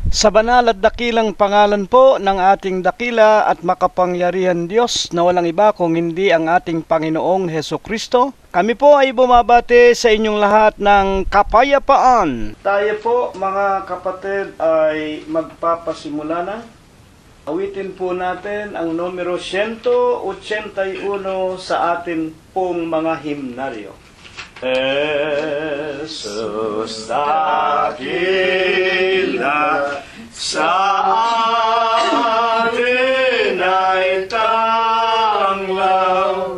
Sa banal at dakilang pangalan po ng ating dakila at makapangyarihan Diyos na walang iba kung hindi ang ating Panginoong Hesukristo, kami po ay bumabati sa inyong lahat ng kapayapaan. Tayo po mga kapatid ay magpapasimula na. Awitin po natin ang numero 181 sa atin pong mga himnaryo. Jesus dakila sa atin ay tanglaw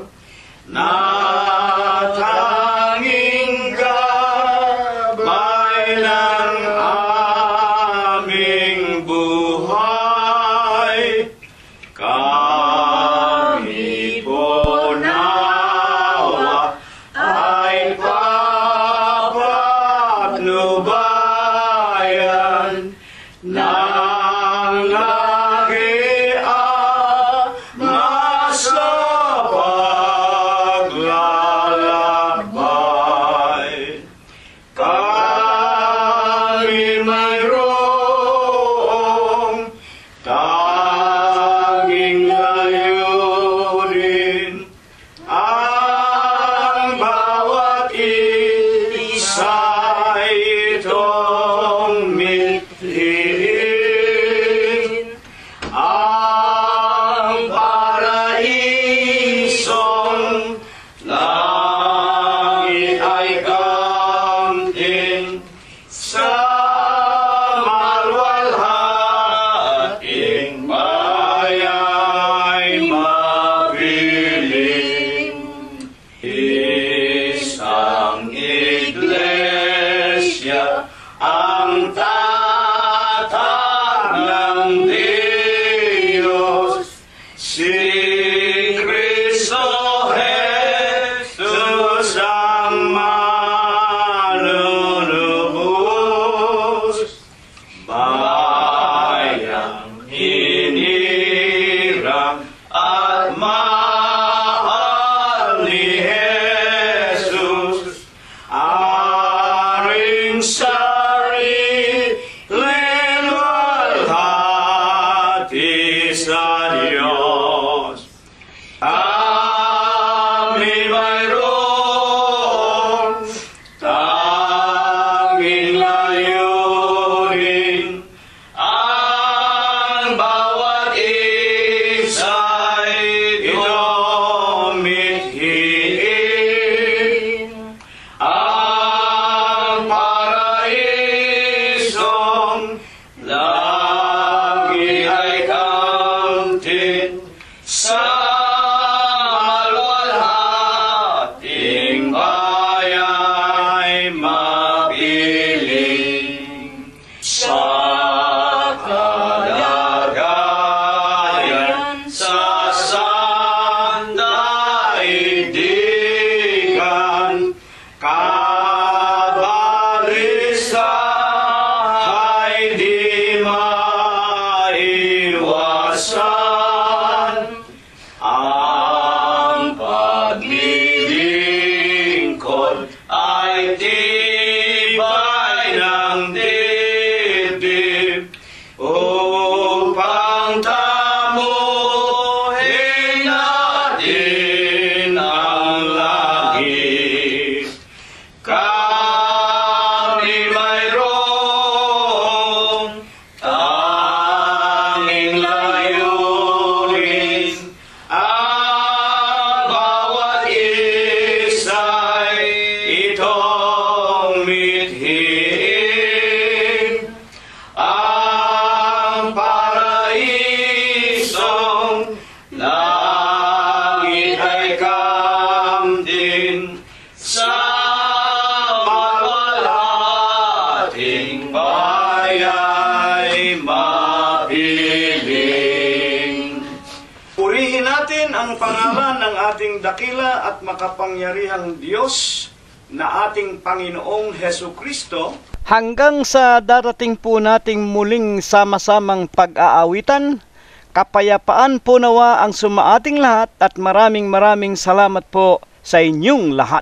na tanging gabay ng aming buhay. Kami po nawa ay papatnubayan ng lagi sa paglalakbay. Kami mayroong tanging layunin, ang bawat isa itong mithiin, ang paraisong langit ay kamtin sa malwalhating bayay mapiling. Isang iglesia ang tatag ng Diyos, si Cristo Jesus ang manunubos. Bayang hinirang at mahal ni Jesus, aring sariling walhati sa Diyos. Kami mayroong tanging layunin, ang bawat isa'y itong mithiin, ang paraisong langit ay kamtin sa malwalhating bayay mapiling. Sa kalagayan sa sandaigdigan, kabalisa ay di maiwasan. Ang paglilingkod ay tibay ng dibdib, upang tamuhin natin ang langit. Kami mayroong tanging layunin, ang bawat isa'y itong mithiin, ang paraisong langit ay kamtin sa malwalhating bayay mapiling. Purihin natin ang pangalan ng ating dakila at makapangyarihang Diyos na ating Panginoong Hesukristo, hanggang sa darating po nating muling sama-samang pag-aawitan. Kapayapaan po nawa ang sumaating lahat at maraming salamat po sa inyong lahat.